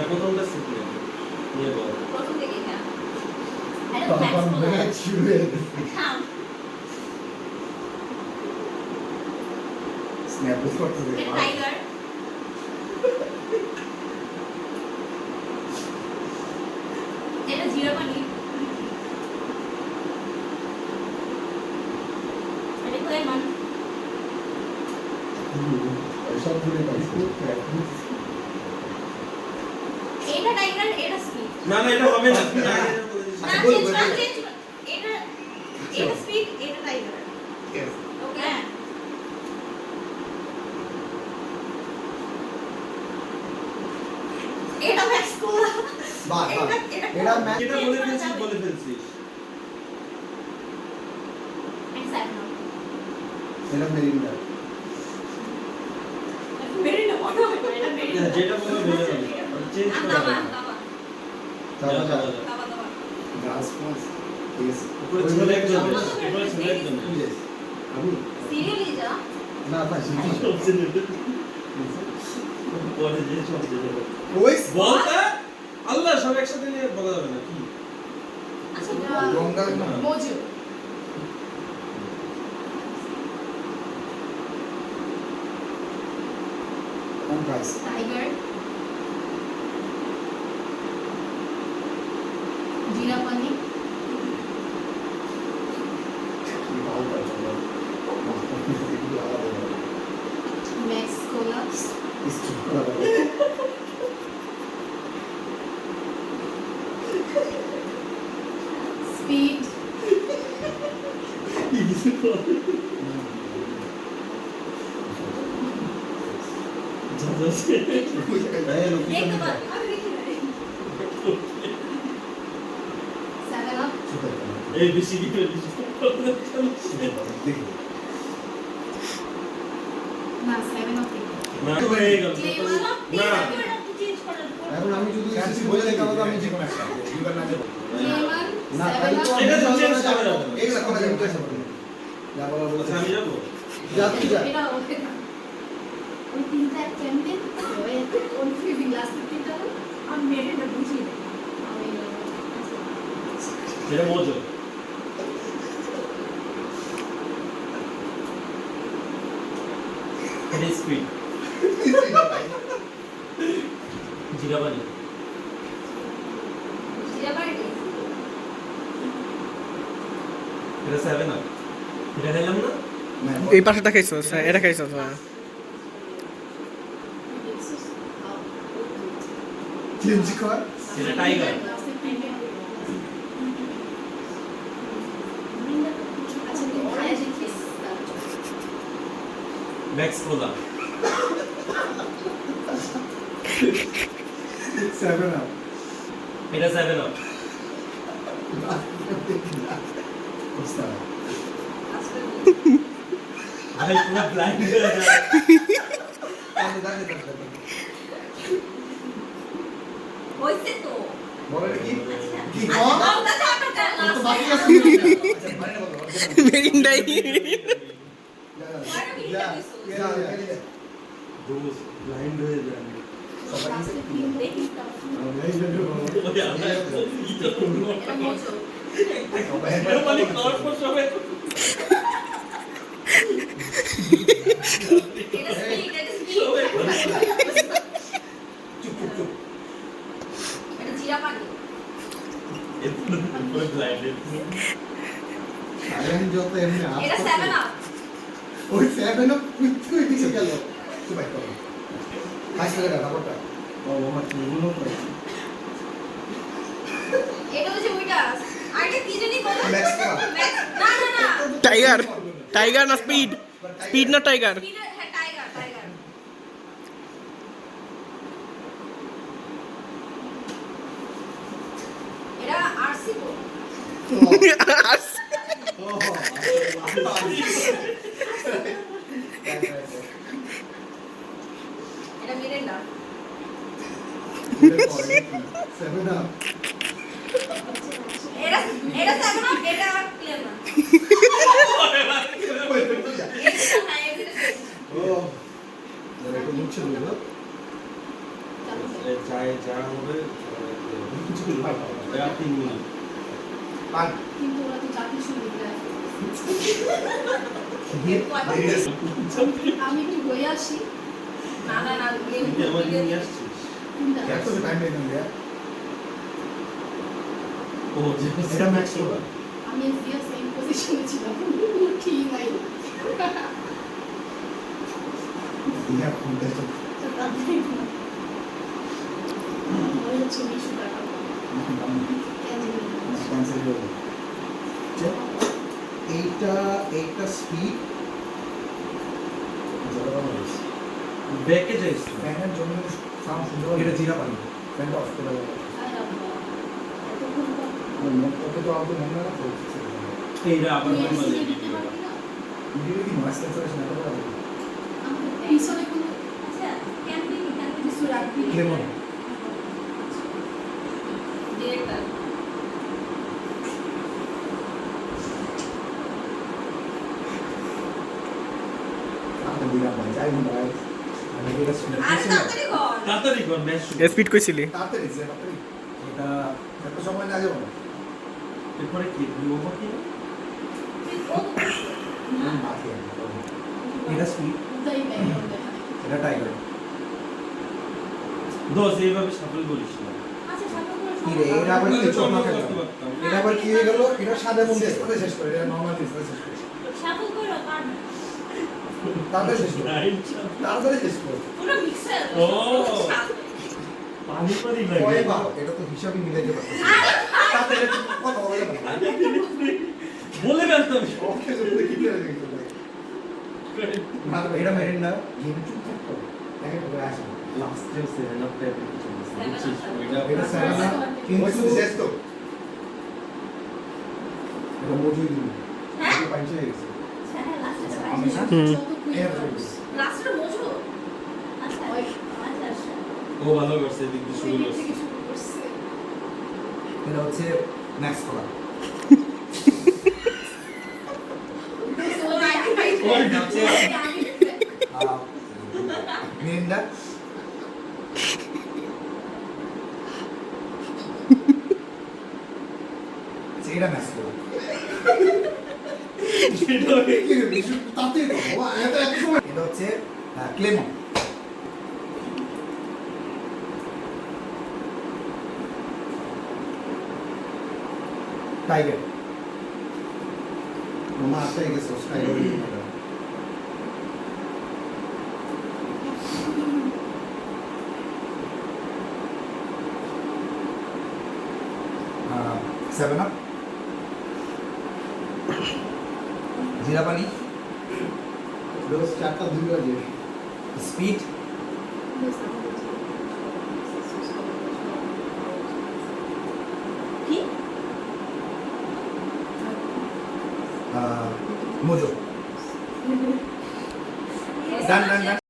প্রথমটা শিখলে নিয়ে বল প্রথম থেকে না আরে তখন ম্যাচ শুরু হয়ে গেছে। থাম স্ন্যাপ করতে দে। এটা টাইগার এটা জিরা পানি এটা কোথায় মান সব ঘুরে পাইছি। এটা টাইগার এটা স্পিড না না এটা হবে না তুমি আগে না বল, চেঞ্জ বল, না বল। চেঞ্জ এটা এটা স্পিড এটা টাইগার Yes. ওকে এটা ম্যাক্স কোলা বাহ, বাহ। এটা ম্যাচ এটা বলে ফেলছিস বলে ফেলছিস এটা মেরিন্ডা। যেটা বলে বলে চেঞ্জ করে দাবা দাও দাবা তারপর যা। দাবা দাবা গ্লাস পাস। Yes. উপরে ছেলে একজন উপরে ছেলে একজন Yes. আমি সিরিয়ালি যা না না শিখি। পরে যে চলছে ওইস বলতা আল্লাহ সব একসাথে নিয়ে বলা যাবে না কি আচ্ছা গঙ্গা না। মজু কোন গাছ? টাইগার জিরা পানি কি ভালো পাইছো। এগুলো আলাদা। ম্যাক্স কোলা ইস্টু আলাদা। স্পিড দেখতে পারো আমি দেখি না সেভেন আপ এই বেশি কি করে দেখি। না সেভেন আপ না হয়ে গেল না না চেঞ্জ করার পর এখন আমি যদি কিছু বলে দিই তাহলে তো আমি যে কোনো একটা দুবার না যাবো। লেমন না সেভেন তাহলে তো আপ এটা তো change করা যাবে না। এগুলা করা যাবে না। যা বলার বলতে আচ্ছা আমি যাবো যা তুই যা। এটা হবে না ওই তিনটা ক্যাম্পেইন ওই কনফিউজিং লাস্ট তিনটা আমি মেরে না বুঝি না আমি যেটা মজা এটা স্পিড জিরা পানি জিরা পানি এটা 7 আপ এটা খেলাম না এই পাশেটা খাইছো এটা খাইছো চেঞ্জ কর। এটা টাইগার আচ্ছা তুমি খায় দেখিস ম্যাক্স কোলা 7 আপ। এটা 7 আপ বুঝতে আজকে ভাই পুরো ব্লাইন্ড হয়ে যায় পারবে। হইছে তো বলে কি? আচ্ছা কি আচ্ছা কর? দাদা আপনাটা তো লাস্ট বাকি আছে মেরিন্ডা। আচ্ছা বাইরে বলো। মেরিন্ডাই যা যা যা। দোস ব্লাইন্ড হয়ে যায় সবাই লাস্টে তিন দেখি তো ওই আমরা কি তো করব এটা মজো এটা মানে কর পর সবাই এটা স্পিড এটা সবাই স্পিড চুপ চুপ চুপ। এটা জিরা পানি পুরো ব্লাইন্ড সাইলেন্ট যত এমনি এটা আসছে। সেভেন আপ ওই 7 আপ তুই দিছে গেল। তুই বাইক কর। হাসলে না ব্যাপারটা। ও আমার তুইগুলো পাইছি। এটা হচ্ছে ওইটা আগে কি জানি বলো Max কোলা। ম্যাক্স না না না টাইগার না স্পিড না টাইগার স্পিড হ্যাঁ টাইগার টাইগার এটা আরসি তো এটা মিরেন্ডা 7 আপ। এটা এটা সেভেন আপ এটা ক্লিয়ার না ও যারা একটু মুছে দিল। চলো চায় যা হবে কিছু কিছু ভাই এটা 3 মিনিট পান কিন্তু ওরা তো জাতি সঙ্গীত দিয়ে আমি একটু হয়ে আসি না না না তুই আমার নিয়ে আসছিস এত টাইম নেই না ও যে এটা ম্যাচ করো আমি জিয়া সেম পজিশনে ছিলাম ঠিক নাই ইয়া ফোন দেখো ওই ছবি শুরু করা ক্যান্সেল করো এইটা স্পিড ব্যাকে যাইস ফ্যানের জন্য সাউন্ড সুন্দর এটা জিরা পানি ফ্যানটা অফ করে দাও ওকে তো আমাদের মনে না পড়ছে এইটা আবার নরমাল ভিডিও কি নয়েজ ক্যান্সেলেশন না করা পিছনে কোনো আচ্ছা ক্যান্টিন কিছু রাখবি লেমন ডিরেক্টর আপনি দিরা ভাই যাই মনে হয় আমি এটা শুনে আর তাড়াতাড়ি কর তাড়াতাড়ি কর ম্যাচ স্পিড কইছিলি তাড়াতাড়ি যে তাড়াতাড়ি এটা এত সময় লাগে বলো এরপরে কি তুই ওভার কি বাকি এটা স্পিড তাই ব্যাকগ্রাউন্ড দেখা এটা টাইগার দোষ এইভাবে সাফল করিস না আচ্ছা সাথে করে কি রে এটা আবার কি চোখ না করতে খেলো পারতাম। এটা আবার কি হয়ে গেল এটা সাদা মন দিয়ে শেষ করে এটা নরমাল দিয়ে শেষ করে সাথে করে পার তাড়াতাড়ি শেষ করে Right. তাড়াতাড়ি শেষ করে পুরো মিক্সার ও। পানি পানি ওই লাগে বাবা এটা তো হিসাবই মিলাইতে পারতেছি তাড়াতাড়ি একটু কথা বলে না বলে ফেলতাম ওকে যদি কি করে দিই ভালো এটা মেরেন না গেম চুপ থাকতো দেখে পড়ে আসে লাস্ট যে সেভেন আপ টাইপের কিছু বুঝছিস ওইটা এটা সারা কিন্তু শেষ তো এটা মজুরি দিন হ্যাঁ? এটা পাইছে গেছে হ্যাঁ লাস্টে আমি না লাস্টে মজু আচ্ছা আচ্ছা আচ্ছা ও ভালো করছে এদিক দিয়ে শুরু করছে থেকে শুরু করছে এটা হচ্ছে ম্যাক্স করা এটা হচ্ছে মিরিন্ডা এটা ম্যাক্স করা এটা হচ্ছে ক্লেমন টাইগার মামা আসতে গেছে টাইগার সেভেন আপ জিরা পানি রোজ চারটা দুই বাজে স্পিড কি মোজো ডান ডান ডান